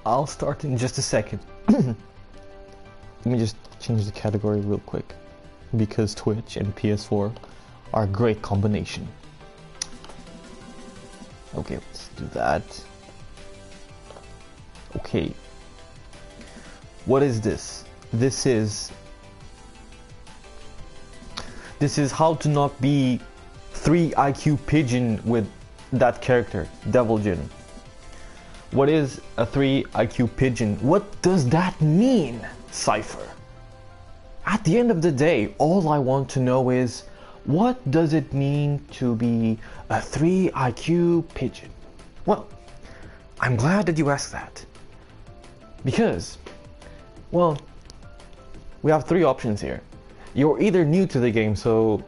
I'll start in just a second. Let me just change the category real quick, because Twitch and PS4 are a great combination. Okay, let's do that. Okay. What is this? This is how to not be 3 IQ Pigeon with that character, Devil Jin. What is a 3 IQ Pigeon? What does that mean, Cypher? At the end of the day, all I want to know is, what does it mean to be a 3 IQ Pigeon? Well, I'm glad that you asked that. Because, well, we have 3 options here. You're either new to the game, so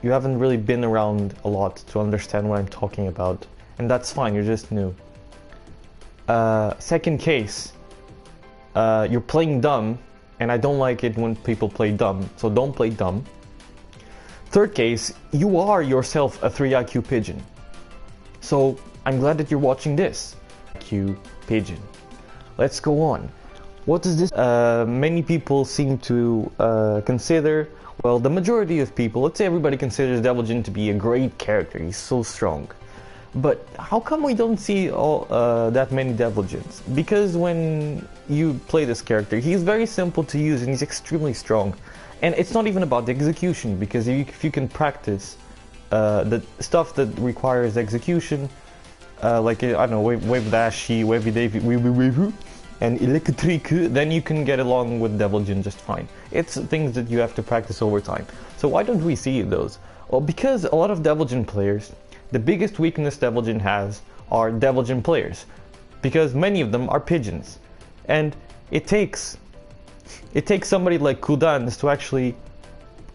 you haven't really been around a lot to understand what I'm talking about, and that's fine, you're just new. Second case, you're playing dumb, and I don't like it when people play dumb, so don't play dumb. Third case, you are yourself a 3 IQ Pigeon. So I'm glad that you're watching this. IQ Pigeon. Let's go on. What does this many people seem to consider? Well, the majority of people, let's say everybody considers Devil Jin to be a great character. He's so strong. But how come we don't see that many Devil Jins? Because when you play this character, he's very simple to use and he's extremely strong. And it's not even about the execution, because if you can practice the stuff that requires execution, like, I don't know, wave dash, wavy davy, and electric, then you can get along with Devil Jin just fine. It's things that you have to practice over time. So why don't we see those? Well, because a lot of Devil Jin players, the biggest weakness Devil Jin has are Devil Jin players, because many of them are pigeons, and it takes somebody like Kudans to actually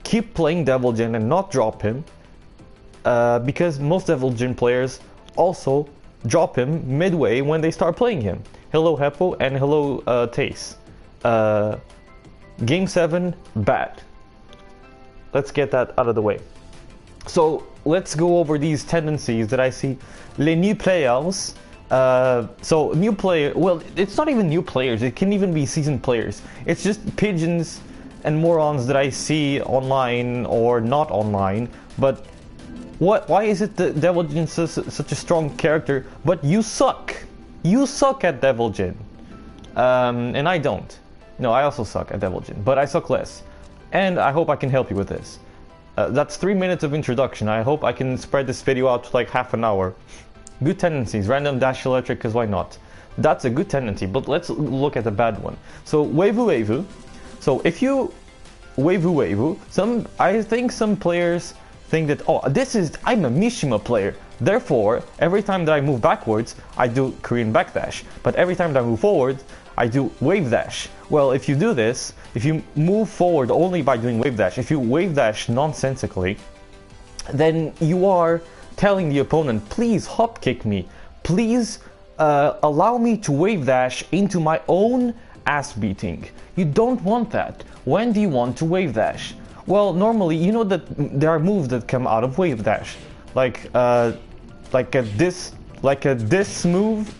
keep playing Devil Jin and not drop him, because most Devil Jin players also drop him midway when they start playing him. Hello Heppo and hello Tace. Game 7, bad. Let's get that out of the way. So let's go over these tendencies that I see. Les new players. So new player, well, it's not even new players, it can even be seasoned players. It's just pigeons and morons that I see online or not online. But why is it that Devil Jin is such a strong character, but you suck? You suck at Devil Jin. And I don't. No, I also suck at Devil Jin, but I suck less. And I hope I can help you with this. That's 3 minutes of introduction. I hope I can spread this video out to like half an hour. Good tendencies, random dash electric, because why not? That's a good tendency, but let's look at the bad one. So, waivu. So, if you waivu, I think some players think that, oh, I'm a Mishima player. Therefore, every time that I move backwards, I do Korean backdash. But every time that I move forward, I do wave dash. Well, if you do this, if you move forward only by doing wave dash, if you wave dash nonsensically, then you are telling the opponent, please hop kick me, please allow me to wave dash into my own ass beating. You don't want that. When do you want to wave dash? Well, normally, you know that there are moves that come out of wave dash, like a this move,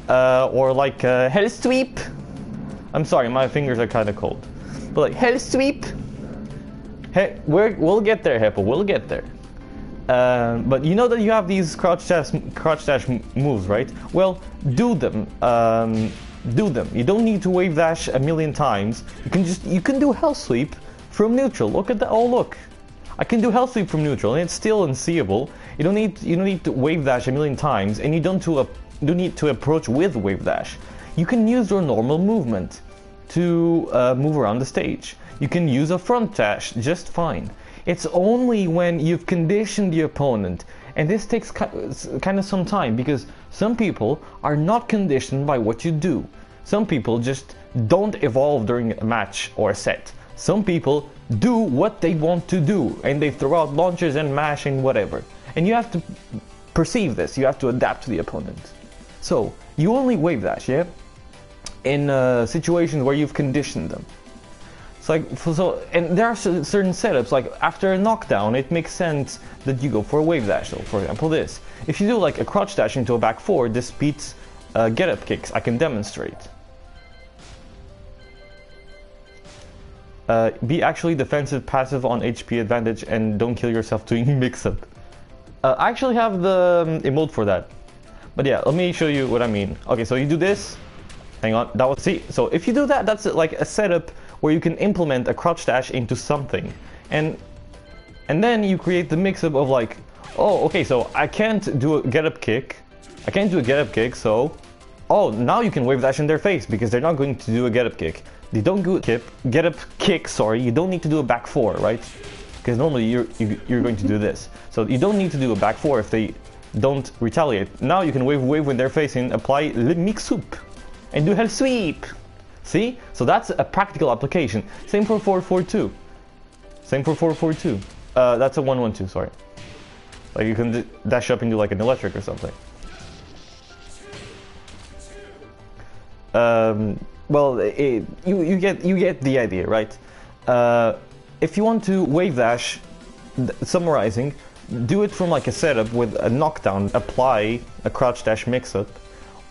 or like a hell sweep. I'm sorry, my fingers are kind of cold, but like hell sweep. Hey, we'll get there, Heppo. We'll get there. But you know that you have these crouch dash moves, right? Well, do them. Do them. You don't need to wave dash a million times. You can do hell sweep from neutral. Look at that. Oh, look. I can do hell sweep from neutral, and it's still unseeable. You don't need to wave dash a million times, and you don't need to approach with wave dash. You can use your normal movement to move around the stage. You can use a front dash just fine. It's only when you've conditioned the opponent, and this takes kind of some time, because some people are not conditioned by what you do. Some people just don't evolve during a match or a set. Some people do what they want to do, and they throw out launchers and mash and whatever. And you have to perceive this, you have to adapt to the opponent. So, you only wave dash, yeah? In situations where you've conditioned them. And there are certain setups, like after a knockdown, it makes sense that you go for a wave dash. So, for example, this. If you do like a crouch dash into a back four, this beats get-up kicks. I can demonstrate. Be actually defensive, passive on HP advantage, and don't kill yourself doing mix-up. I actually have the emote for that. But yeah, let me show you what I mean. Okay, so you do this. Hang on, that was, see? So if you do that, that's like a setup where you can implement a crouch dash into something. And then you create the mix-up of like, oh, okay, so I can't do a get-up kick. I can't do a get-up kick, so... Oh, now you can wave dash in their face because they're not going to do a get-up kick. They don't do a get-up kick, sorry, you don't need to do a back four, right? Because normally you're going to do this. So you don't need to do a back four if they don't retaliate. Now you can wave when they're facing, apply le mix-up, and do hell sweep. See? So that's a practical application. Same for 4-4-2. Same for 4-4-2. That's a 1-1-2, sorry. Like you can dash up and do like an electric or something. Well, you get the idea, right? If you want to wave dash, summarizing, do it from like a setup with a knockdown, apply a crouch dash mix-up,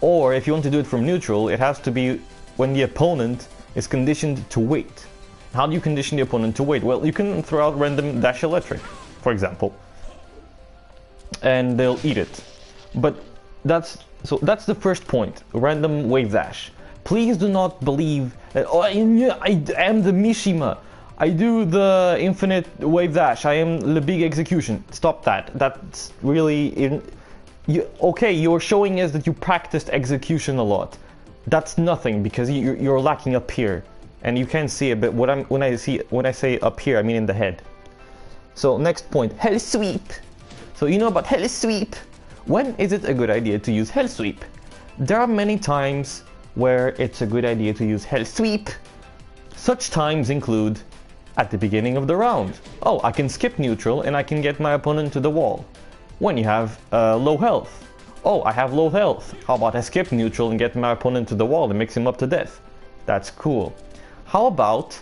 or if you want to do it from neutral, it has to be when the opponent is conditioned to wait. How do you condition the opponent to wait? Well, you can throw out random dash electric, for example, and they'll eat it. But that's the first point, random wave dash. Please do not believe that, oh, I am the Mishima. I do the infinite wave dash. I am the big execution. Stop that. That's really... okay, you're showing us that you practiced execution a lot. That's nothing because you're lacking up here. And you can't see it, but when I say up here, I mean in the head. So next point, hell sweep. So you know about hell sweep. When is it a good idea to use hell sweep? There are many times where it's a good idea to use hell sweep. Such times include at the beginning of the round. Oh, I can skip neutral and I can get my opponent to the wall. When you have low health. Oh, I have low health. How about I skip neutral and get my opponent to the wall and mix him up to death? That's cool. How about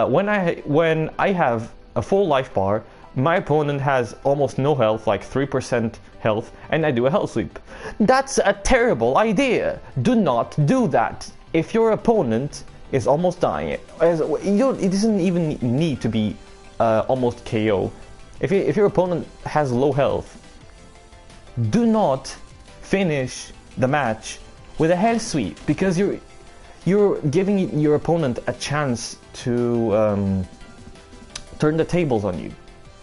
when I have a full life bar, my opponent has almost no health, like 3% health, and I do a hell sweep. That's a terrible idea. Do not do that. If your opponent is almost dying, it doesn't even need to be almost KO. If your opponent has low health, do not finish the match with a hell sweep because you're giving your opponent a chance to turn the tables on you.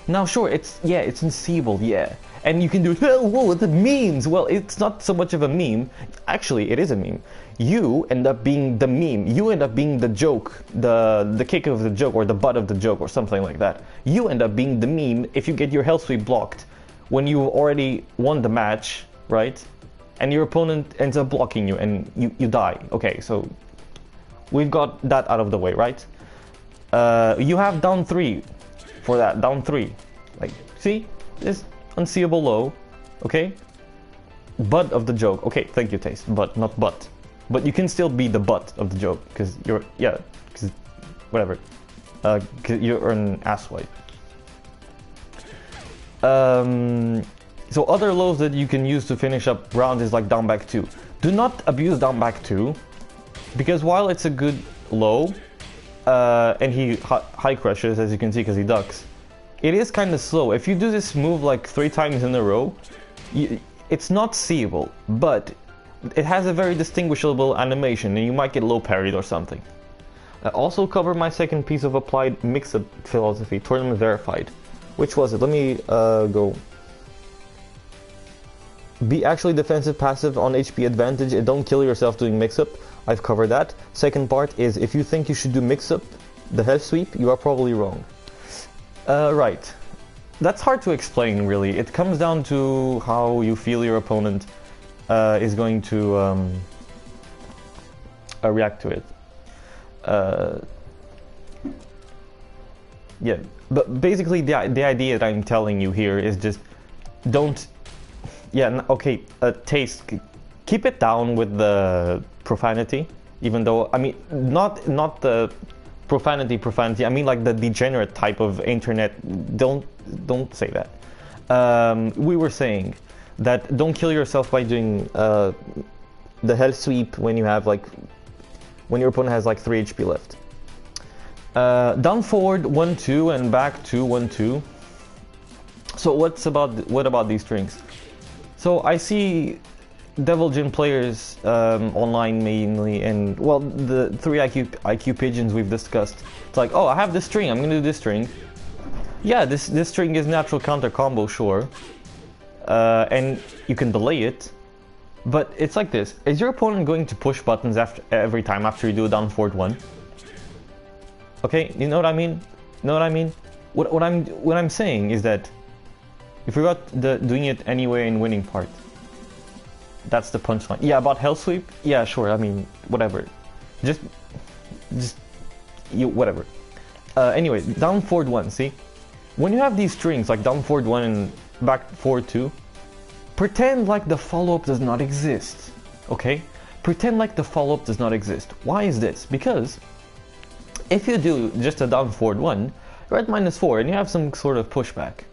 Now, sure, it's unseeable, yeah, and you can do, oh, whoa, the memes. Well, it's not so much of a meme. Actually, it is a meme. You end up being the meme. You end up being the joke, the kick of the joke, or the butt of the joke, or something like that. You end up being the meme if you get your hell sweep blocked when you already won the match, right? And your opponent ends up blocking you, and you die. Okay, so we've got that out of the way, right? You have down 3 for that, down 3. Like, see? This unseeable low, okay? Butt of the joke. Okay, thank you, Taste. Butt, not butt. But you can still be the butt of the joke, because you're, yeah, because, whatever. Cause you're an asswipe. So other lows that you can use to finish up rounds is like down back 2. Do not abuse down back 2, because while it's a good low, and he high crushes, as you can see, because he ducks, it is kind of slow. If you do this move like 3 times in a row, it's not seeable, but it has a very distinguishable animation, and you might get low parried or something. I also cover my second piece of applied mix-up philosophy, tournament verified. Which was it? Let me go. Be actually defensive, passive on HP advantage, and don't kill yourself doing mix-up. I've covered that. Second part is, if you think you should do mix-up, the hell sweep, you are probably wrong. Right. That's hard to explain, really. It comes down to how you feel your opponent is going to react to it. Yeah, but basically the idea that I'm telling you here is just don't... Yeah, okay, Taste, keep it down with the profanity, even though, I mean, not the profanity, I mean like the degenerate type of internet. Don't say that. We were saying that don't kill yourself by doing the hell sweep when you have like when your opponent has like 3 HP left. Down forward 1-2 and back 2-1-2. So what about these strings? So I see Devil Jin players online mainly, and well, the 3 IQ Pigeons we've discussed. It's like, oh, I have this string, I'm gonna do this string. Yeah, this string is natural counter combo, sure, and you can delay it. But it's like this: is your opponent going to push buttons every time after you do a down forward 1? Okay, you know what I mean? Know what I mean? What I'm saying is that if we got the doing it anyway and winning part, that's the punchline. Yeah, about hell sweep. Yeah, sure. I mean, whatever. Just you whatever. Anyway, down forward 1. See, when you have these strings like down forward 1 and back forward 2, pretend like the follow-up does not exist. Okay? Pretend like the follow-up does not exist. Why is this? Because if you do just a down forward 1, you're at -4 and you have some sort of pushback.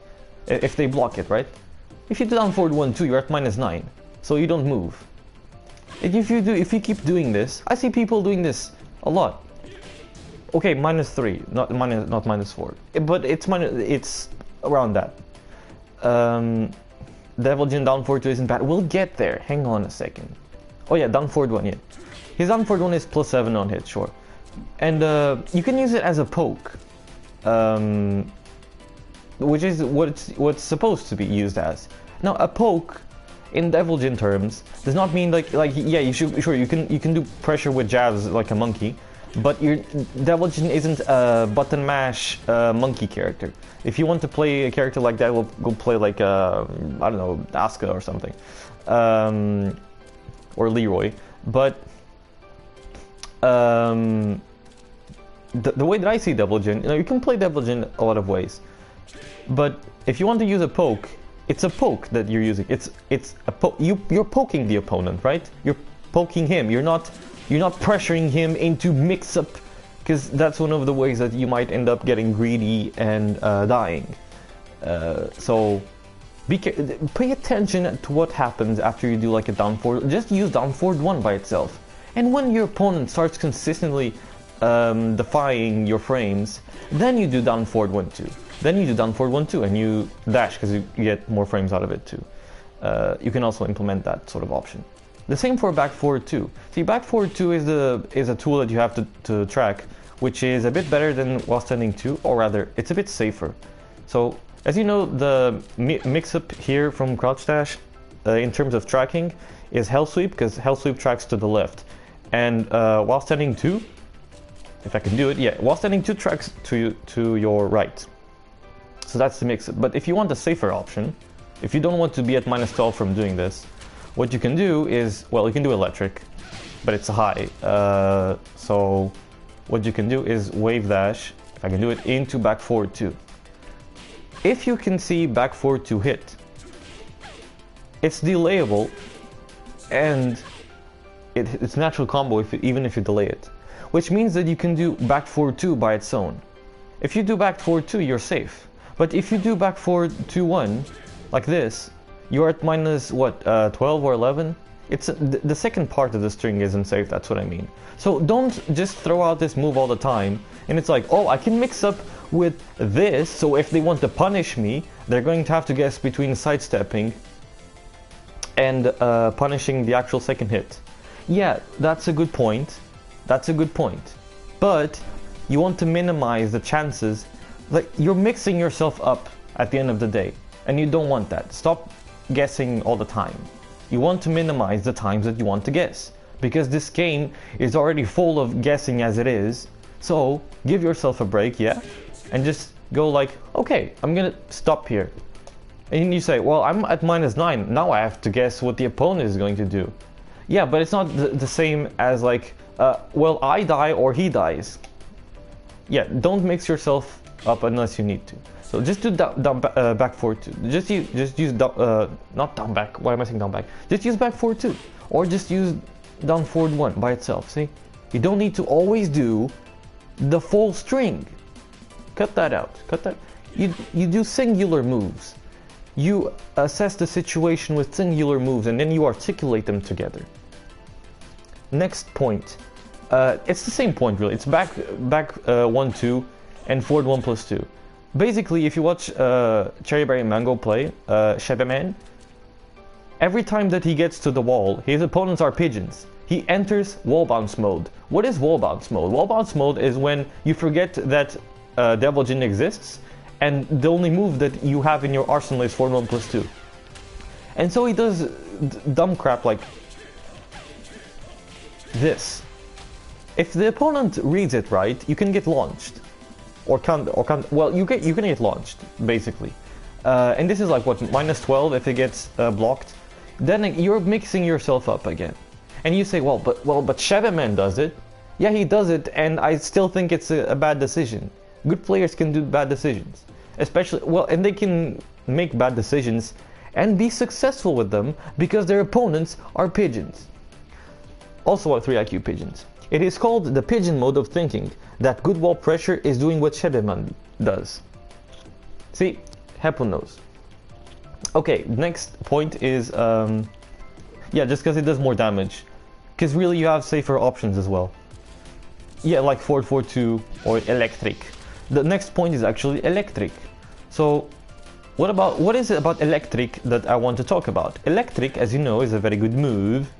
If they block it, right? If you do down forward 1-2, you're at -9, so you don't move. If you keep doing this, I see people doing this a lot. Okay, -3, not -4, but it's around that. Devil Jin down forward 2 isn't bad. We'll get there. Hang on a second. Oh yeah, down forward 1. Yeah, his down forward 1 is +7 on hit, sure, and you can use it as a poke. Which is what's supposed to be used as. Now, a poke, in Devil Jin terms, does not mean like yeah, you can do pressure with jabs like a monkey, but your Devil Jin isn't a button mash monkey character. If you want to play a character like that, we'll go play like I don't know, Asuka or something, or Leroy. But the way that I see Devil Jin, you can play Devil Jin a lot of ways. But if you want to use a poke, it's a poke that you're using. You're poking the opponent, right? You're poking him. You're not pressuring him into mix-up, because that's one of the ways that you might end up getting greedy and dying. So pay attention to what happens after you do like a down forward. Just use down forward 1 by itself, and when your opponent starts consistently defying your frames, then you do down forward 1-2. Then you do down forward 1-2 and you dash, because you get more frames out of it too. You can also implement that sort of option. The same for back forward 2. See, back forward 2 is a tool that you have to track, which is a bit better than while standing 2, or rather, it's a bit safer. So, as you know, the mix-up here from crouch dash in terms of tracking is hell sweep, because hell sweep tracks to the left, and while standing 2, if I can do it, yeah, while standing 2 tracks to your right. So that's the mix-up. But if you want a safer option, if you don't want to be at -12 from doing this, what you can do is, well, you can do electric, but it's high. So what you can do is wave dash, if I can do it, into back forward 2. If you can see back forward 2 hit, it's delayable, and it's natural combo even if you delay it. Which means that you can do back forward 2 by its own. If you do back forward 2, you're safe. But if you do back forward 2-1, like this, you're at -12 or 11? It's the second part of the string isn't safe, that's what I mean. So don't just throw out this move all the time, and it's like, oh, I can mix up with this, so if they want to punish me, they're going to have to guess between sidestepping and punishing the actual second hit. Yeah, that's a good point. That's a good point. But you want to minimize the chances. Like, you're mixing yourself up at the end of the day, and you don't want that. Stop guessing all the time. You want to minimize the times that you want to guess, because this game is already full of guessing as it is. So give yourself a break, yeah, and just go like, okay, I'm gonna stop here. And you say, well, I'm at -9, now I have to guess what the opponent is going to do. Yeah, but it's not the same as like, well, I die or he dies. Yeah, don't mix yourself up unless you need to. So just do back forward 2. Just use not down back. Why am I saying down back? Just use back forward 2, or just use down forward 1 by itself. See, you don't need to always do the full string. Cut that out. Cut that. You do singular moves. You assess the situation with singular moves, and then you articulate them together. next point. It's the same point really. It's back 1-2 and forward 1+2. Basically, if you watch Cherry Berry Mango play Shebeman, every time that he gets to the wall, his opponents are pigeons. He enters wall bounce mode. What is wall bounce mode? Wall bounce mode is when you forget that Devil Jin exists, and the only move that you have in your arsenal is forward 1+2. And so he does dumb crap like this. If the opponent reads it right, you can get launched, or can't. Well, you can get launched basically. And this is like what, -12 if it gets blocked. Then you're mixing yourself up again, and you say, well, but Shebeman does it. Yeah, he does it, and I still think it's a bad decision. Good players can do bad decisions, especially and they can make bad decisions and be successful with them because their opponents are pigeons. Also are 3 IQ pigeons. It is called the pigeon mode of thinking, that good wall pressure is doing what Shebeman does. See, Heppo knows. Okay, next point is, yeah, just because it does more damage. Because really you have safer options as well. Yeah, like 4-4-2 or electric. The next point is actually electric. So, what is it about electric that I want to talk about? Electric, as you know, is a very good move.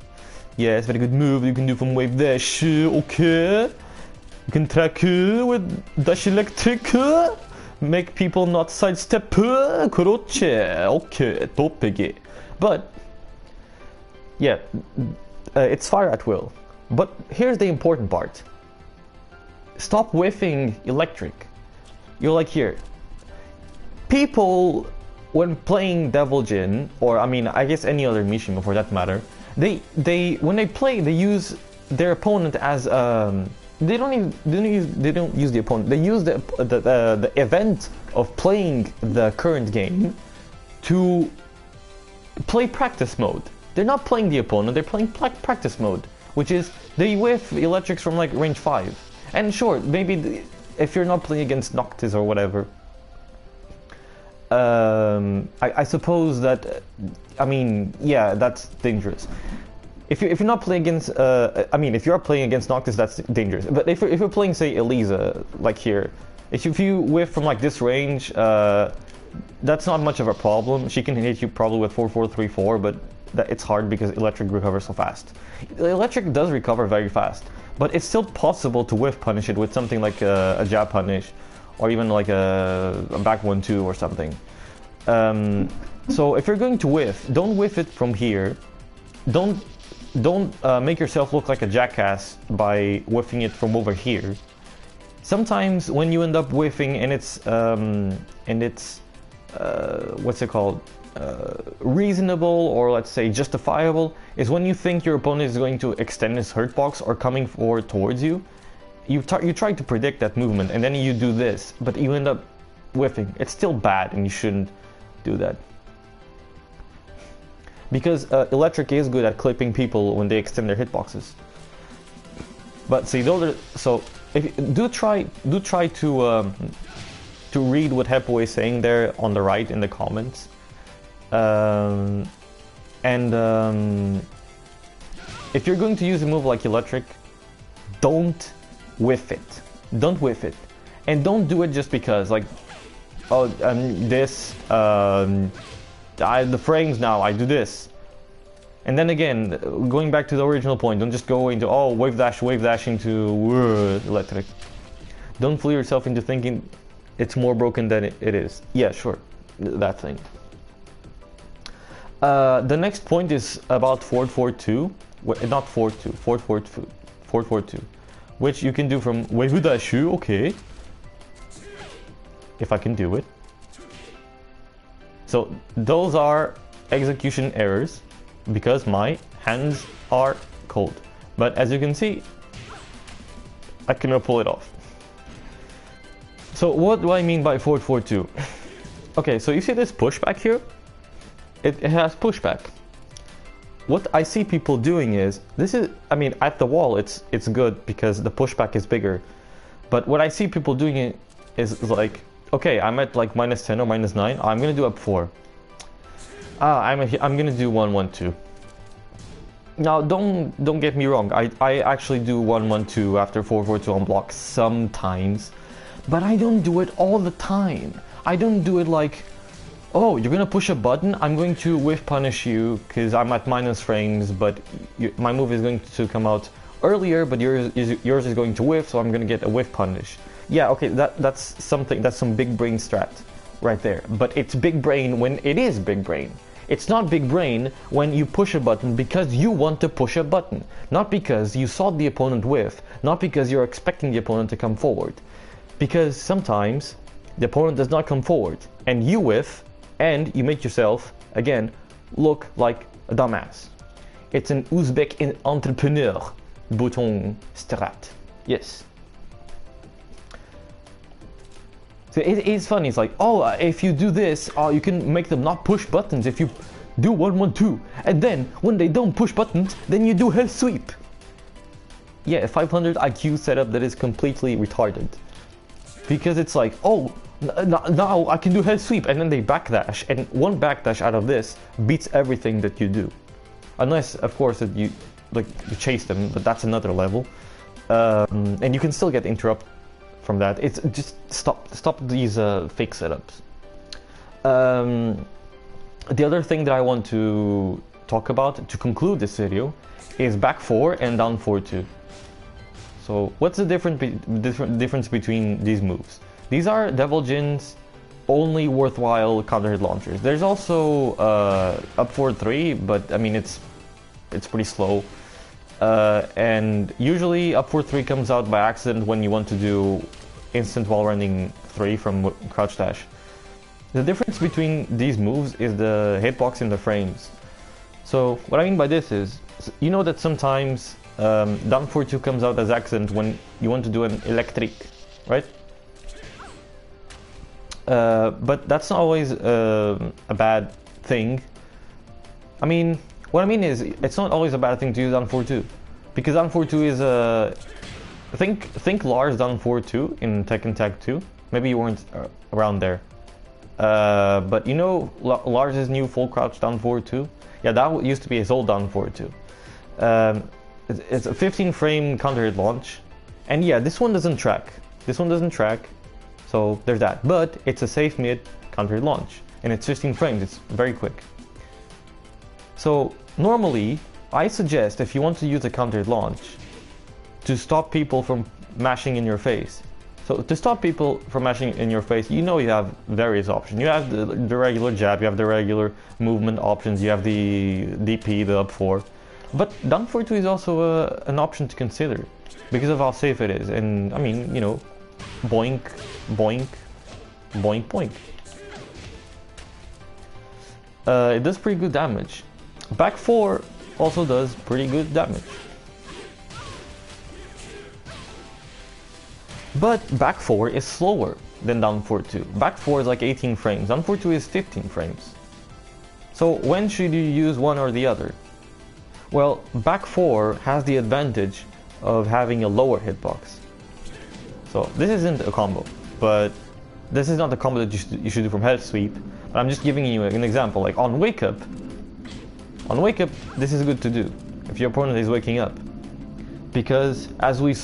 Yeah, it's a very good move you can do from wave dash, okay? You can track with dash electric, make people not sidestep, croce, okay, toppige. But, yeah, it's fire at will. But here's the important part. Stop whiffing electric. You're like here. People, when playing Devil Jin, or I mean, I guess any other Mishima for that matter, when they play, they use their opponent as they don't use the opponent. They use the event of playing the current game to play practice mode. They're not playing the opponent. They're playing practice mode, which is they whiff electrics from like range 5. And sure, maybe if you're not playing against Noctis or whatever, I suppose that, I mean, yeah, that's dangerous. If you're not playing against, I mean, if you're playing against Noctis, that's dangerous. But if you're playing, say, Elisa, like here, if you whiff from like this range, that's not much of a problem. She can hit you probably with 4-4-3-4, but it's hard because electric recovers so fast. Electric does recover very fast, but it's still possible to whiff punish it with something like a jab punish, or even like a back 1-2 or something. So if you're going to whiff, don't whiff it from here. Don't make yourself look like a jackass by whiffing it from over here. Sometimes when you end up whiffing and it's what's it called, reasonable, or let's say justifiable, is when you think your opponent is going to extend his hurt box or coming forward towards you. You try to predict that movement, and then you do this, but you end up whiffing. It's still bad, and you shouldn't do that. Because electric is good at clipping people when they extend their hitboxes. But see, so if do try to read what Heppo is saying there on the right in the comments, if you're going to use a move like electric, don't whiff it. Don't whiff it, and don't do it just because, like, oh, the frames now, I do this. And then again, going back to the original point, don't just go into, oh, wave dash into electric. Don't fool yourself into thinking it's more broken than it is. Yeah, sure, that thing. The next point is about 4-4-2, not 4-2, 4-4-2, 4-4-2, which you can do from wave dash, okay, if I can do it. So those are execution errors because my hands are cold. But as you can see, I cannot pull it off. So what do I mean by 4-4-2? Okay, so you see this pushback here? It has pushback. What I see people doing is, I mean, at the wall it's good because the pushback is bigger. But what I see people doing is like, okay, I'm at like -10 or -9. I'm gonna do up 4. I'm gonna do 1-1-2. Now, don't get me wrong. I actually do 1-1-2 after 4-4-2 on block sometimes, but I don't do it all the time. I don't do it like, oh, you're gonna push a button. I'm going to whiff punish you because I'm at minus frames, but my move is going to come out earlier, but yours is going to whiff, so I'm gonna get a whiff punish. Yeah, okay, that's something. That's some big brain strat right there. But it's big brain when it is big brain. It's not big brain when you push a button because you want to push a button, not because you saw the opponent whiff, not because you're expecting the opponent to come forward. Because sometimes the opponent does not come forward, and you whiff, and you make yourself, again, look like a dumbass. It's an Uzbek entrepreneur bouton strat. Yes. So it is funny. It's like, oh, if you do this, you can make them not push buttons if you do 1-1-2. And then, when they don't push buttons, then you do hell sweep. Yeah, a 500 IQ setup that is completely retarded. Because it's like, oh, now I can do hell sweep, and then they backdash, and one backdash out of this beats everything that you do. Unless, of course, that you chase them, but that's another level. And you can still get interrupt from that. It's just stop these fake setups. The other thing that I want to talk about to conclude this video is back 4 and down 4-2. So what's the difference between these moves? These are Devil Jin's only worthwhile counter hit launchers. There's also up 4-3, but I mean it's pretty slow. And usually up 4-3 comes out by accident when you want to do instant while running 3 from crouch dash. The difference between these moves is the hitbox in the frames. So what I mean by this is, you know that sometimes down 4-2 comes out as accident when you want to do an electric, right? But that's not always a bad thing. I mean, what I mean is, it's not always a bad thing to use down 4-2, because down 4-2 is a think Lars down 4-2 in Tekken Tag 2. Maybe you weren't around there, but you know Lars' new full crouch down 4-2. Yeah, that used to be his old down 4-2. It's a 15 frame counter hit launch, and yeah, this one doesn't track. This one doesn't track, so there's that. But it's a safe mid counter hit launch, and it's 15 frames. It's very quick. So normally, I suggest if you want to use a counter hit launch to stop people from mashing in your face. So to stop people from mashing in your face, you know you have various options. You have the regular jab, you have the regular movement options, you have the DP, the up 4. But down 4-2 is also an option to consider because of how safe it is. And I mean, you know, boink, boink, boink, boink. It does pretty good damage. Back 4 also does pretty good damage. But back 4 is slower than down 4-2. Back 4 is like 18 frames, down 4-2 is 15 frames. So when should you use one or the other? Well, back 4 has the advantage of having a lower hitbox. So this isn't a combo, but this is not the combo that you should do from head sweep. But I'm just giving you an example. Like on wake up, this is good to do if your opponent is waking up, because as we've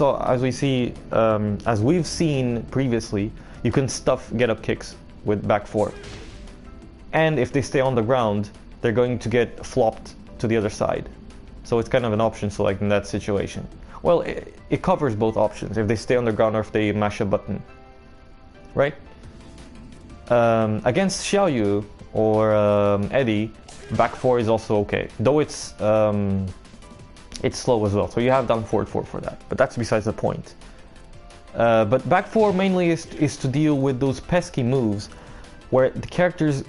seen previously, you can stuff get up kicks with back 4, and if they stay on the ground, they're going to get flopped to the other side. So it's kind of an option select in that situation. Well, it covers both options, if they stay on the ground or if they mash a button, right? Against Xiaoyu or Eddie, back 4 is also okay, though it's slow as well, so you have down 4-4 for that, but that's besides the point. But back 4 mainly is to deal with those pesky moves where the characters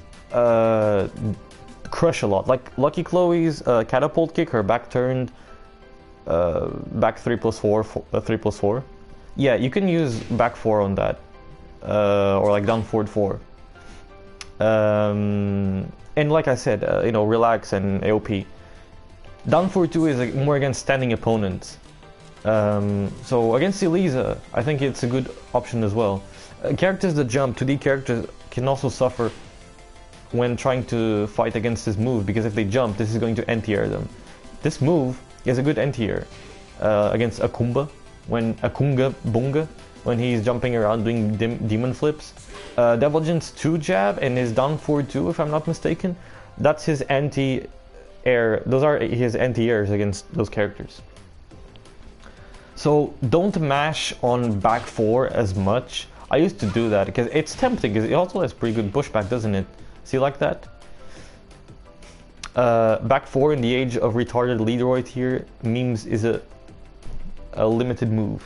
crush a lot, like Lucky Chloe's catapult kick, her back turned back 3+4, 3+4. Yeah, you can use back 4 on that, or like down 4-4. And like I said, you know, relax and AOP. Down 4-2 is more against standing opponents. So against Elisa, I think it's a good option as well. Characters that jump, 2D characters, can also suffer when trying to fight against this move, because if they jump, this is going to anti-air them. this move is a good anti-air against Akumba, when he's jumping around doing demon flips. Devil Jin's 2 jab and his down forward 2, if I'm not mistaken, that's his anti-air. Those are his anti-airs against those characters. So don't mash on back 4 as much. I used to do that because it's tempting, because it also has pretty good pushback, doesn't it? See, like that? Back 4 in the age of retarded Leroy here memes is a limited move.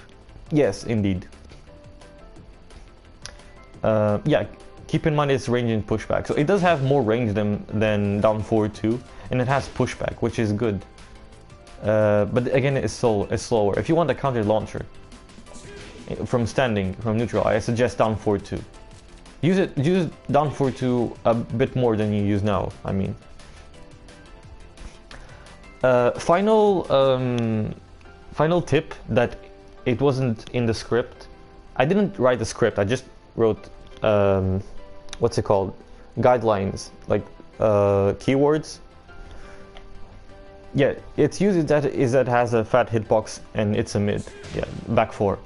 Yes, indeed. Yeah, keep in mind it's range and pushback. So it does have more range than down forward 2, and it has pushback, which is good. But again, it's slower. If you want a counter launcher from standing, from neutral, I suggest down forward 2. Use down forward 2 a bit more than you use now, I mean. Final tip that it wasn't in the script. I didn't write the script, I just wrote what's it called, guidelines, like keywords. Yeah, its use is that it has a fat hitbox and it's a mid. Yeah, back 4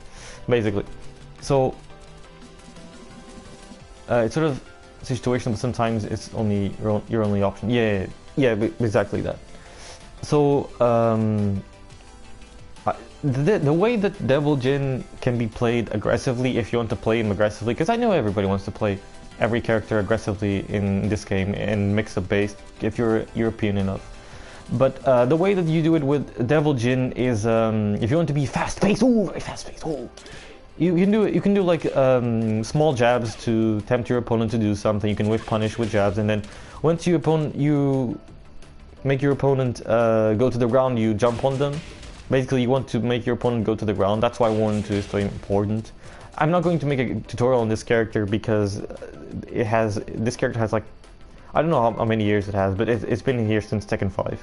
basically. So it's sort of situational, but sometimes it's only your only option. Yeah, exactly that. So the way that Devil Jin can be played aggressively, if you want to play him aggressively, because I know everybody wants to play every character aggressively in this game and mix-up based if you're European enough. But the way that you do it with Devil Jin is if you want to be fast-paced, very fast-paced, you can do like small jabs to tempt your opponent to do something. You can whiff punish with jabs, and then once you make your opponent go to the ground, you jump on them. Basically, you want to make your opponent go to the ground. That's why 1 2 is so important. I'm not going to make a tutorial on this character because this character has like, I don't know how many years it has, but it's been here since Tekken 5.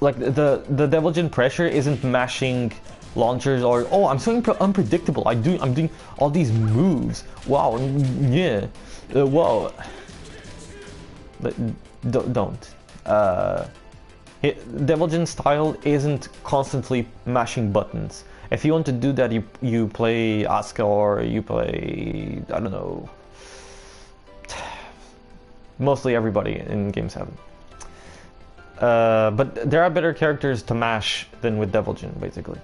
Like the Devil Jin pressure isn't mashing launchers or I'm so unpredictable. I'm doing all these moves. Wow, yeah, wow. But don't. Devil Jin style isn't constantly mashing buttons. If you want to do that, you play Asuka or you play, I don't know, mostly everybody in Game 7. But there are better characters to mash than with Devil Jin, basically.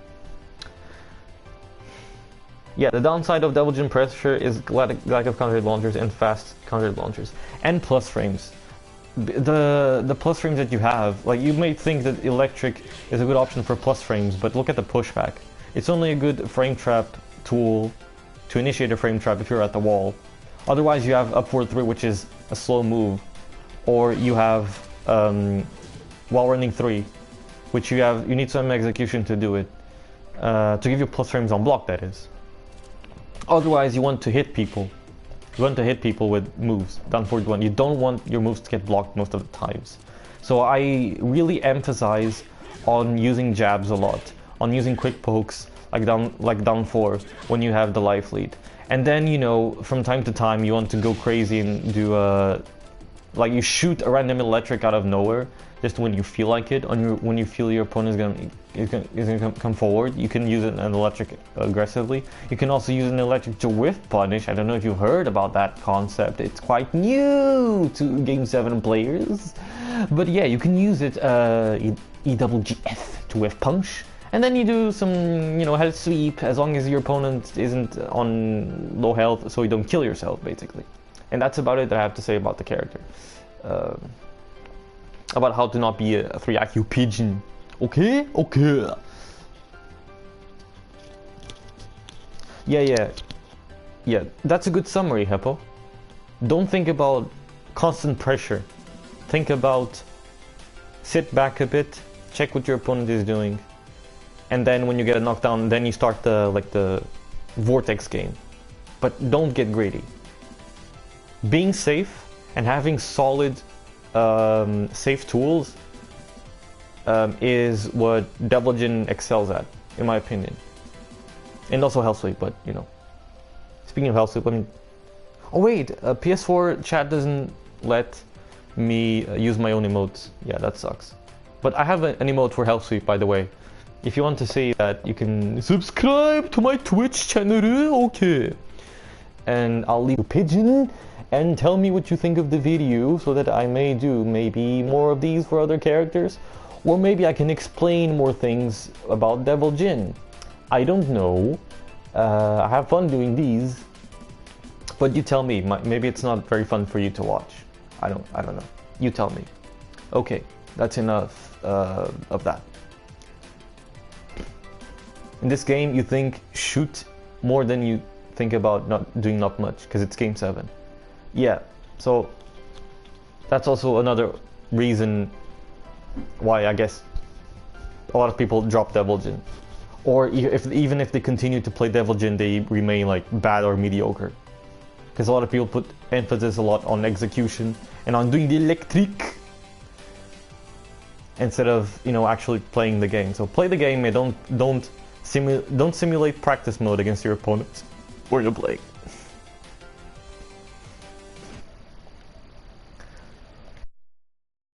Yeah, the downside of Devil Jin pressure is lack of counter launchers and fast counter launchers and plus frames. The plus frames that you have, like, you may think that electric is a good option for plus frames, but look at the pushback. It's only a good frame trap tool to initiate a frame trap if you're at the wall. Otherwise, you have upward 3, which is a slow move, or you have while running 3, which you need some execution to do it, to give you plus frames on block, that is. Otherwise, you want to hit people. You want to hit people with moves, down forward 1. You don't want your moves to get blocked most of the times. So I really emphasize on using jabs a lot, on using quick pokes like down 4 when you have the life lead. And then, you know, from time to time you want to go crazy and do like you shoot a random electric out of nowhere just when you feel like it. When you feel your opponent is gonna come forward, you can use an electric aggressively. You can also use an electric to whiff punish. I don't know if you've heard about that concept. It's quite new to Game 7 players. But yeah, you can use it EWGF to whiff punch. And then you do some, you know, health sweep as long as your opponent isn't on low health, so you don't kill yourself, basically. And that's about it that I have to say about the character. About how to not be a 3 IQ Pigeon. Okay? Okay. Yeah, that's a good summary, Heppo. Don't think about constant pressure. Think about sit back a bit, check what your opponent is doing. And then when you get a knockdown, then you start the vortex game. But don't get greedy. Being safe and having solid safe tools is what Devil Jin excels at, in my opinion. And also Hell Sweep, but you know. Speaking of Hell Sweep, I mean, oh wait, PS4 chat doesn't let me use my own emotes. Yeah, that sucks. But I have an emote for Health Sweep, by the way. If you want to see that, you can subscribe to my Twitch channel, okay. And I'll leave a pigeon and tell me what you think of the video so that I may do maybe more of these for other characters. Or maybe I can explain more things about Devil Jin. I don't know. I have fun doing these. But you tell me, maybe it's not very fun for you to watch. I don't know. You tell me. Okay, that's enough of that. In this game, you think shoot more than you think about not much, because it's game 7. Yeah, so that's also another reason why I guess a lot of people drop Devil Jin. Or even if they continue to play Devil Jin, they remain like bad or mediocre. Because a lot of people put emphasis a lot on execution and on doing the electric instead of, you know, actually playing the game. So play the game and don't simulate practice mode against your opponents when you're playing.